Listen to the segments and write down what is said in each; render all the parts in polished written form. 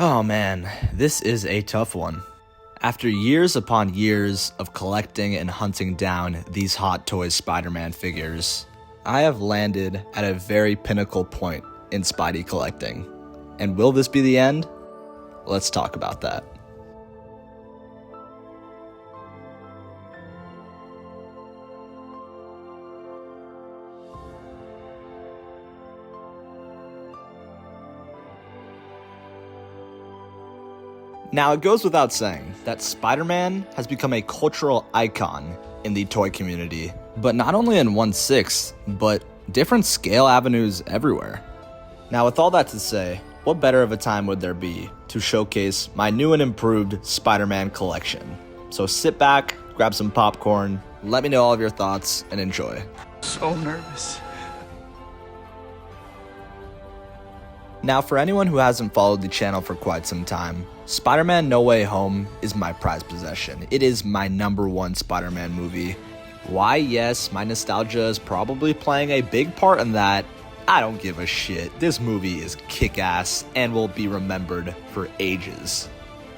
Oh man, this is a tough one. After years upon years of collecting and hunting down these Hot Toys Spider-Man figures, I have landed at a very pinnacle point in Spidey collecting. And will this be the end? Let's talk about that. Now, it goes without saying that Spider-Man has become a cultural icon in the toy community, but not only in 1/6, but different scale avenues everywhere. Now, with all that to say, what better of a time would there be to showcase my new and improved Spider-Man collection? So sit back, grab some popcorn, let me know all of your thoughts, and enjoy. So nervous. Now, for anyone who hasn't followed the channel for quite some time, Spider-Man No Way Home is my prized possession. It is my #1 Spider-Man movie. Why, yes, my nostalgia is probably playing a big part in that. I don't give a shit. This movie is kick-ass and will be remembered for ages.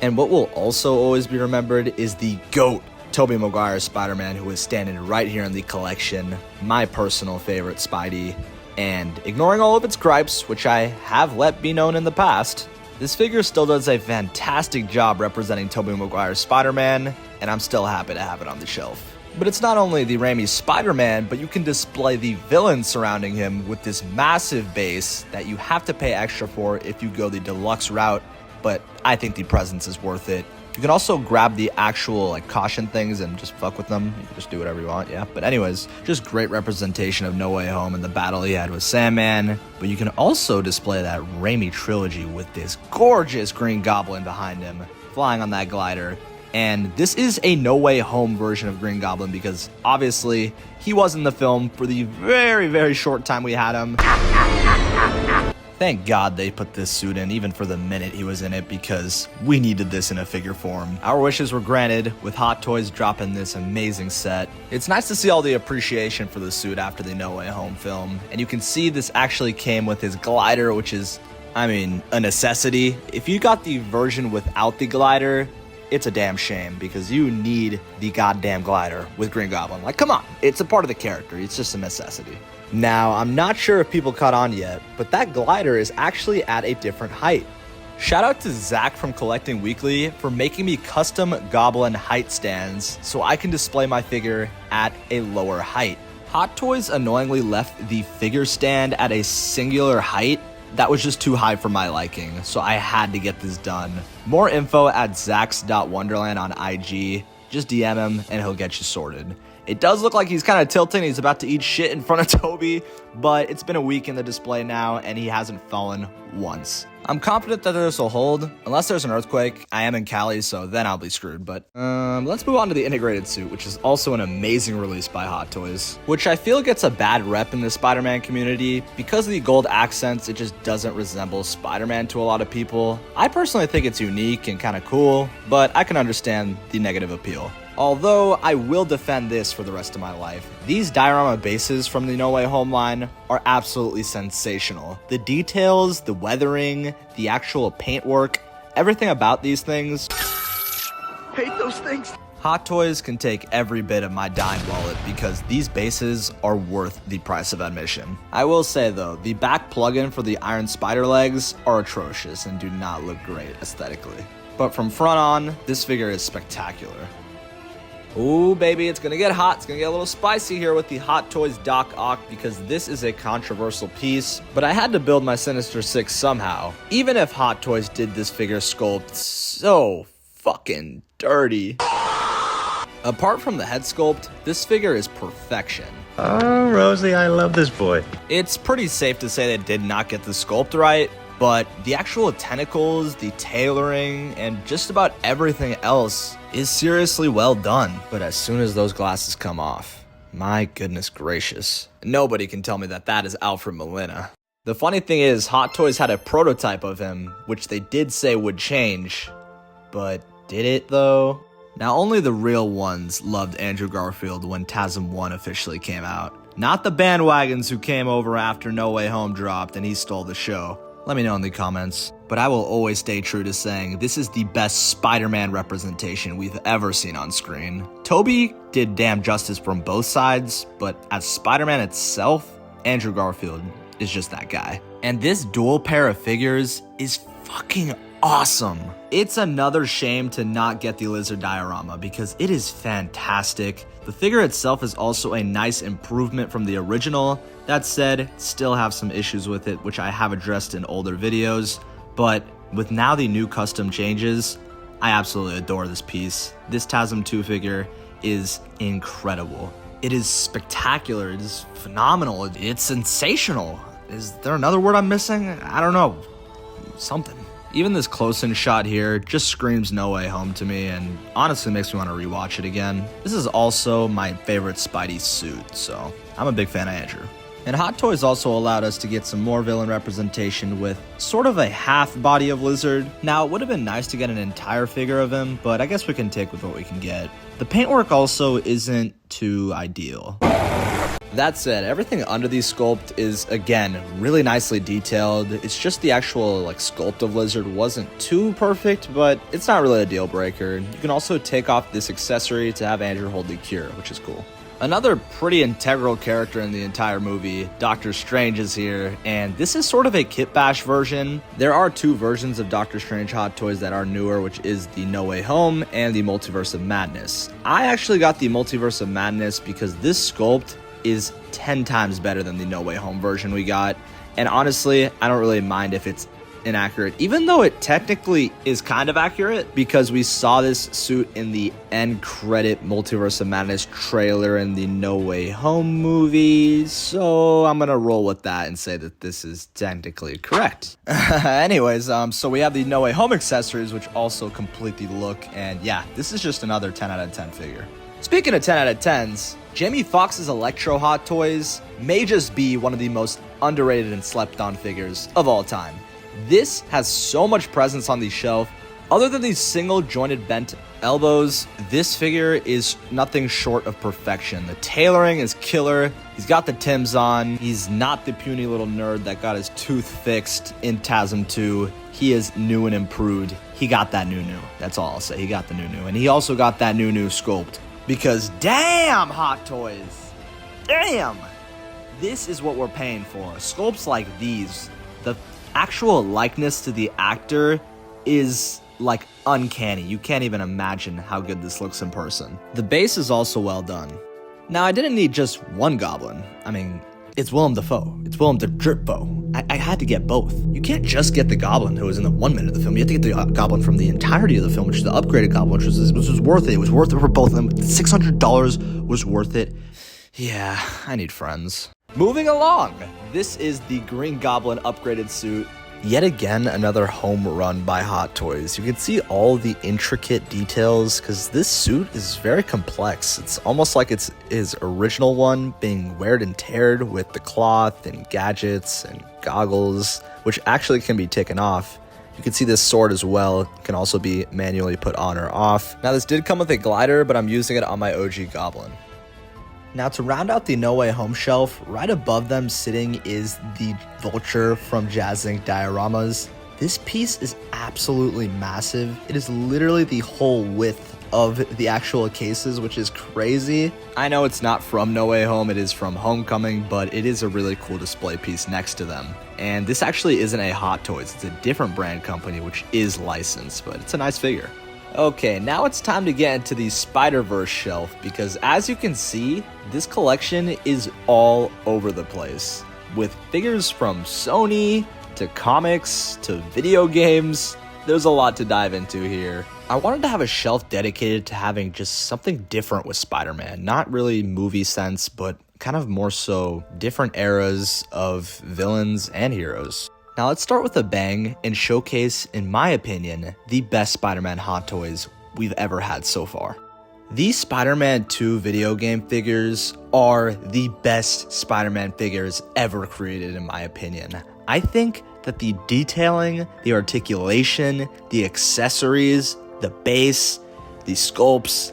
And what will also always be remembered is the GOAT, Toby Maguire Spider-Man, who is standing right here in the collection, my personal favorite Spidey. And ignoring all of its gripes, which I have let be known in the past, this figure still does a fantastic job representing Toby Maguire's Spider-Man, and I'm still happy to have it on the shelf. But it's not only the Raimi Spider-Man, but you can display the villain surrounding him with this massive base that you have to pay extra for if you go the deluxe route, but I think the presence is worth it. You can also grab the actual caution things and just fuck with them. You can just do whatever you want, yeah. But anyways, just great representation of No Way Home and the battle he had with Sandman. But you can also display that Raimi trilogy with this gorgeous Green Goblin behind him, flying on that glider. And this is a No Way Home version of Green Goblin because obviously he was in the film for the very, very short time we had him. Thank God they put this suit in, even for the minute he was in it, because we needed this in a figure form. Our wishes were granted, with Hot Toys dropping this amazing set. It's nice to see all the appreciation for the suit after the No Way Home film, and you can see this actually came with his glider, which is, a necessity. If you got the version without the glider, it's a damn shame, because you need the goddamn glider with Green Goblin. Come on, it's a part of the character, it's just a necessity. Now, I'm not sure if people caught on yet, but that glider is actually at a different height. Shout out to Zach from Collecting Weekly for making me custom Goblin height stands so I can display my figure at a lower height. Hot Toys annoyingly left the figure stand at a singular height that was just too high for my liking, so I had to get this done. More info at zax.wonderland on IG. Just DM him and he'll get you sorted. It does look like he's kind of tilting. He's about to eat shit in front of Toby, but it's been a week in the display now and he hasn't fallen once. I'm confident that this will hold, unless there's an earthquake. I am in Cali, so then I'll be screwed, but let's move on to the integrated suit, which is also an amazing release by Hot Toys, which I feel gets a bad rep in the Spider-Man community. Because of the gold accents, it just doesn't resemble Spider-Man to a lot of people. I personally think it's unique and kind of cool, but I can understand the negative appeal. Although I will defend this for the rest of my life. These diorama bases from the No Way Home line are absolutely sensational. The details, the weathering, the actual paintwork, everything about these things. Hate those things. Hot Toys can take every bit of my dime wallet because these bases are worth the price of admission. I will say though, the back plug-in for the Iron Spider legs are atrocious and do not look great aesthetically. But from front on, this figure is spectacular. Ooh, baby, it's gonna get hot. It's gonna get a little spicy here with the Hot Toys Doc Ock because this is a controversial piece, but I had to build my Sinister Six somehow. Even if Hot Toys did this figure sculpt so fucking dirty. Apart from the head sculpt, this figure is perfection. Oh, Rosie, I love this boy. It's pretty safe to say they did not get the sculpt right, but the actual tentacles, the tailoring, and just about everything else is seriously well done. But as soon as those glasses come off, my goodness gracious, nobody can tell me that that is Alfred Molina. The funny thing is, Hot Toys had a prototype of him, which they did say would change, but did it though? Now, only the real ones loved Andrew Garfield when TASM 1 officially came out. Not the bandwagons who came over after No Way Home dropped and he stole the show. Let me know in the comments. but I will always stay true to saying this is the best Spider-Man representation we've ever seen on screen. Toby did damn justice from both sides, but as Spider-Man itself, Andrew Garfield is just that guy. And this dual pair of figures is fucking awesome. It's another shame to not get the lizard diorama because it is fantastic. The figure itself is also a nice improvement from the original. That said, still have some issues with it, which I have addressed in older videos. But with now the new custom changes, I absolutely adore this piece. This TASM 2 figure is incredible. It is spectacular. It is phenomenal. It's sensational. Is there another word I'm missing? I don't know. Something. Even this close-in shot here just screams No Way Home to me and honestly makes me want to rewatch it again. This is also my favorite Spidey suit, so I'm a big fan of Andrew. And Hot Toys also allowed us to get some more villain representation with sort of a half body of Lizard. Now, it would have been nice to get an entire figure of him, but I guess we can take with what we can get. The paintwork also isn't too ideal. That said, everything under the sculpt is, again, really nicely detailed. It's just the actual sculpt of Lizard wasn't too perfect, but it's not really a deal breaker. You can also take off this accessory to have Andrew hold the cure, which is cool. Another pretty integral character in the entire movie, Doctor Strange, is here, and this is sort of a kit bash version. There are two versions of Doctor Strange Hot Toys that are newer, which is the No Way Home and the Multiverse of Madness. I actually got the Multiverse of Madness because this sculpt is 10 times better than the No Way Home version we got, and honestly, I don't really mind if it's inaccurate, even though it technically is kind of accurate because we saw this suit in the end credit Multiverse of Madness trailer in the No Way Home movie, so I'm gonna roll with that and say that this is technically correct. Anyways, so we have the No Way Home accessories, which also complete the look, and yeah, this is just another 10 out of 10 figure. Speaking of 10 out of 10s, Jamie Foxx's Electro Hot Toys may just be one of the most underrated and slept on figures of all time. This has so much presence on the shelf. Other than these single jointed bent elbows, this figure is nothing short of perfection. The tailoring is killer. He's got the Timbs on. He's not the puny little nerd that got his tooth fixed in TASM 2. He is new and improved. He got that new. That's all I'll say. He got the new. And he also got that new sculpt. Because damn, Hot Toys. Damn. This is what we're paying for. Sculpts like these. The actual likeness to the actor is uncanny. You can't even imagine how good this looks in person. The base is also well done. Now, I didn't need just one Goblin. I mean, it's Willem Dafoe. It's Willem Dafoe. I had to get both. You can't just get the Goblin who was in the 1 minute of the film. You have to get the Goblin from the entirety of the film, which is the upgraded Goblin, which was worth it. It was worth it for both of them. $600 was worth it. Yeah, I need friends. Moving along, this is the Green Goblin upgraded suit. Yet again, another home run by Hot Toys. You can see all the intricate details because this suit is very complex. It's almost like it's his original one being weared and teared with the cloth and gadgets and goggles, which actually can be taken off. You can see this sword as well. It can also be manually put on or off. Now, this did come with a glider, but I'm using it on my OG Goblin. Now, to round out the No Way Home shelf, right above them sitting is the Vulture from Jazz Inc. dioramas. This piece is absolutely massive. It is literally the whole width of the actual cases, which is crazy. I know it's not from No Way Home, it is from Homecoming, but it is a really cool display piece next to them. And this actually isn't a Hot Toys, it's a different brand company, which is licensed, but it's a nice figure. Okay, now it's time to get into the Spider-Verse shelf because as you can see, this collection is all over the place. With figures from Sony to comics to video games, there's a lot to dive into here. I wanted to have a shelf dedicated to having just something different with Spider-Man. Not really movie sense, but kind of more so different eras of villains and heroes. Now let's start with a bang and showcase, in my opinion, the best Spider-Man Hot Toys we've ever had so far. These Spider-Man 2 video game figures are the best Spider-Man figures ever created, in my opinion. I think that the detailing, the articulation, the accessories, the base, the sculpts,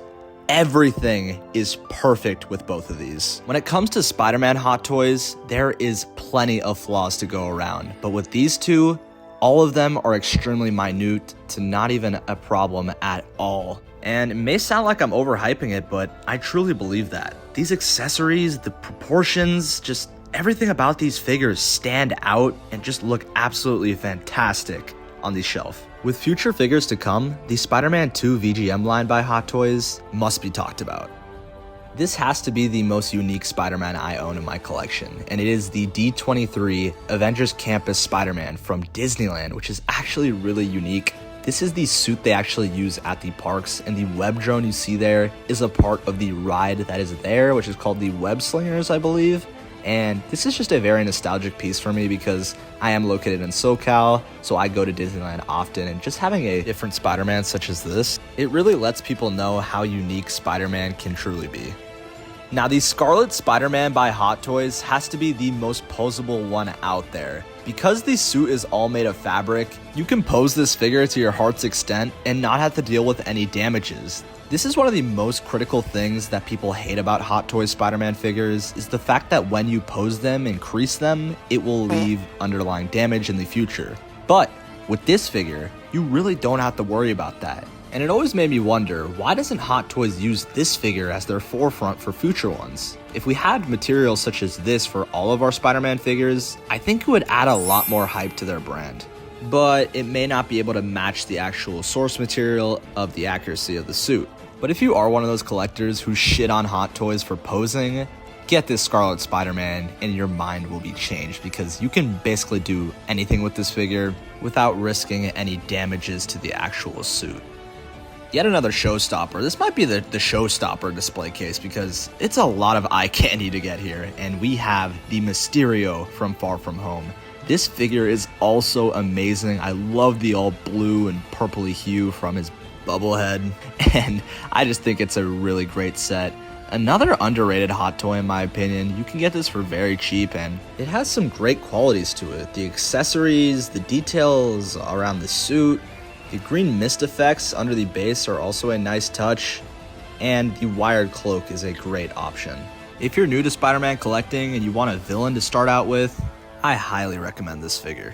everything is perfect with both of these. When it comes to Spider-Man Hot Toys, there is plenty of flaws to go around, but with these two, All of them are extremely minute to not even a problem at all. And it may sound like I'm overhyping it, but I truly believe that. These accessories, the proportions, just everything about these figures stand out and just look absolutely fantastic on the shelf. With future figures to come, the Spider-Man 2 VGM line by Hot Toys must be talked about. This has to be the most unique Spider-Man I own in my collection, and it is the D23 Avengers Campus Spider-Man from Disneyland, which is actually really unique. This is the suit they actually use at the parks, and the web drone you see there is a part of the ride that is there, which is called the Web Slingers, I believe. And this is just a very nostalgic piece for me because I am located in SoCal, so I go to Disneyland often, and just having a different Spider-Man such as this, it really lets people know how unique Spider-Man can truly be. Now, the Scarlet Spider-Man by Hot Toys has to be the most posable one out there. Because the suit is all made of fabric, you can pose this figure to your heart's extent and not have to deal with any damages. This is one of the most critical things that people hate about Hot Toys Spider-Man figures, is the fact that when you pose them and crease them, it will leave underlying damage in the future. But with this figure, you really don't have to worry about that. And it always made me wonder, why doesn't Hot Toys use this figure as their forefront for future ones? If we had materials such as this for all of our Spider-Man figures, I think it would add a lot more hype to their brand. But it may not be able to match the actual source material of the accuracy of the suit. But if you are one of those collectors who shit on Hot Toys for posing, get this Scarlet Spider-Man and your mind will be changed, because you can basically do anything with this figure without risking any damages to the actual suit. Yet another showstopper. This might be the showstopper display case because it's a lot of eye candy to get here, and we have the Mysterio from Far From Home. This figure is also amazing. I love the all blue and purpley hue from his bubblehead, and I just think it's a really great set. Another underrated Hot Toy in my opinion. You can get this for very cheap, and it has some great qualities to it. The accessories, the details around the suit, the green mist effects under the base are also a nice touch, and the wired cloak is a great option. If you're new to Spider-Man collecting and you want a villain to start out with, I highly recommend this figure.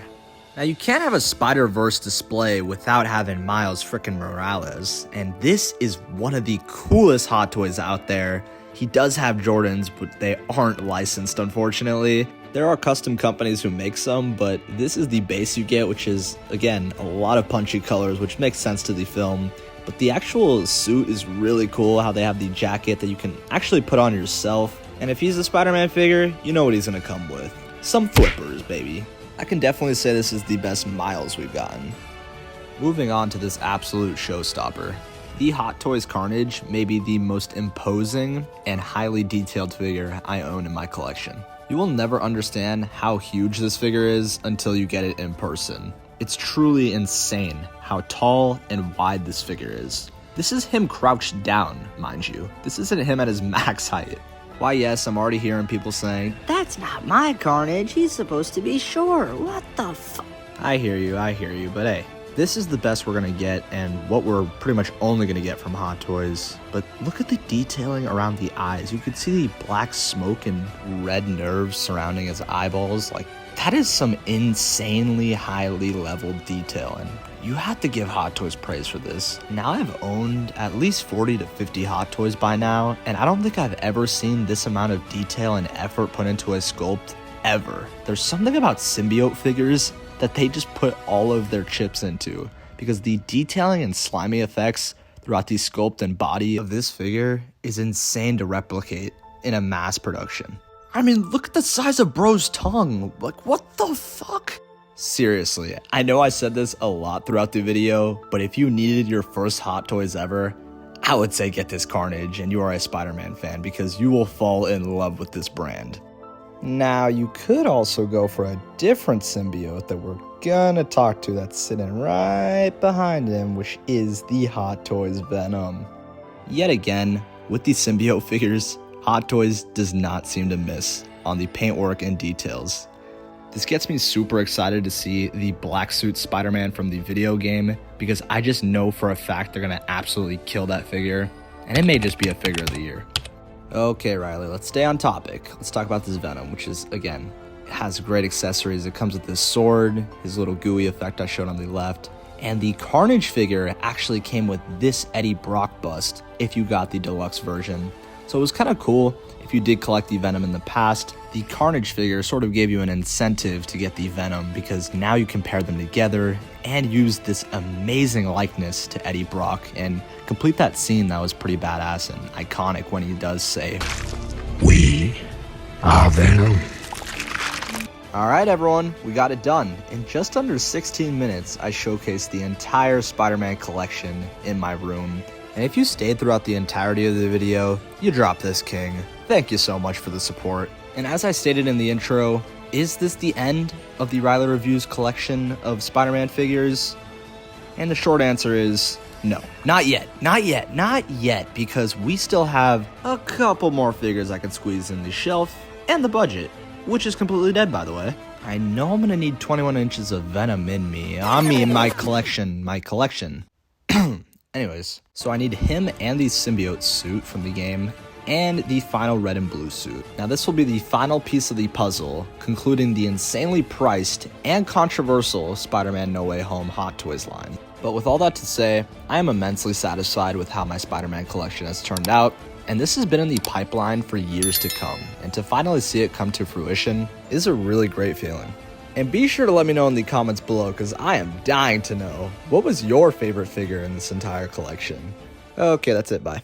Now, you can't have a Spider-Verse display without having Miles frickin' Morales, and this is one of the coolest Hot Toys out there. He does have Jordans, but they aren't licensed, unfortunately. There are custom companies who make some, but this is the base you get, which is, again, a lot of punchy colors, which makes sense to the film. But the actual suit is really cool, how they have the jacket that you can actually put on yourself. And if he's a Spider-Man figure, you know what he's gonna come with. Some flippers, baby. I can definitely say this is the best Miles we've gotten. Moving on to this absolute showstopper. The Hot Toys Carnage may be the most imposing and highly detailed figure I own in my collection. You will never understand how huge this figure is until you get it in person. It's truly insane how tall and wide this figure is. This is him crouched down, mind you. This isn't him at his max height. Why, yes, I'm already hearing people saying, "That's not my Carnage, he's supposed to be short. What the f-" I hear you, but hey, this is the best we're gonna get, and what we're pretty much only gonna get from Hot Toys. But look at the detailing around the eyes. You could see the black smoke and red nerves surrounding his eyeballs. Like, that is some insanely highly leveled detail, and you have to give Hot Toys praise for this. Now, I've owned at least 40 to 50 Hot Toys by now, and I don't think I've ever seen this amount of detail and effort put into a sculpt ever. There's something about symbiote figures that they just put all of their chips into, because the detailing and slimy effects throughout the sculpt and body of this figure is insane to replicate in a mass production. I mean, look at the size of bro's tongue. Like, what the fuck? Seriously, I know I said this a lot throughout the video, but if you needed your first Hot Toys ever, I would say get this Carnage and you are a Spider-Man fan, because you will fall in love with this brand. Now, you could also go for a different symbiote that we're gonna talk to that's sitting right behind him, which is the Hot Toys Venom. Yet again, with these symbiote figures, Hot Toys does not seem to miss on the paintwork and details. This gets me super excited to see the black suit Spider-Man from the video game, because I just know for a fact they're gonna absolutely kill that figure, and it may just be a figure of the year. Okay, Riley, let's stay on topic. Let's talk about this Venom, which is, again, has great accessories. It comes with this sword, his little gooey effect I showed on the left. And the Carnage figure actually came with this Eddie Brock bust if you got the deluxe version. So it was kind of cool. If you did collect the Venom in the past, the Carnage figure sort of gave you an incentive to get the Venom because now you can pair them together and use this amazing likeness to Eddie Brock and complete that scene that was pretty badass and iconic when he does say, "We are Venom." Alright everyone, we got it done. In just under 16 minutes, I showcased the entire Spider-Man collection in my room. And if you stayed throughout the entirety of the video, you dropped this king. Thank you so much for the support. And as I stated in the intro, is this the end of the Riley Reviews collection of Spider-Man figures? And the short answer is no. Not yet, because we still have a couple more figures I can squeeze in the shelf and the budget, which is completely dead, by the way. I know I'm gonna need 21 inches of Venom in me. My collection. Anyways, so I need him and the symbiote suit from the game, and the final red and blue suit. Now this will be the final piece of the puzzle, concluding the insanely priced and controversial Spider-Man No Way Home Hot Toys line. But with all that to say, I am immensely satisfied with how my Spider-Man collection has turned out, and this has been in the pipeline for years to come, and to finally see it come to fruition is a really great feeling. And be sure to let me know in the comments below, because I am dying to know, what was your favorite figure in this entire collection? Okay, that's it, bye.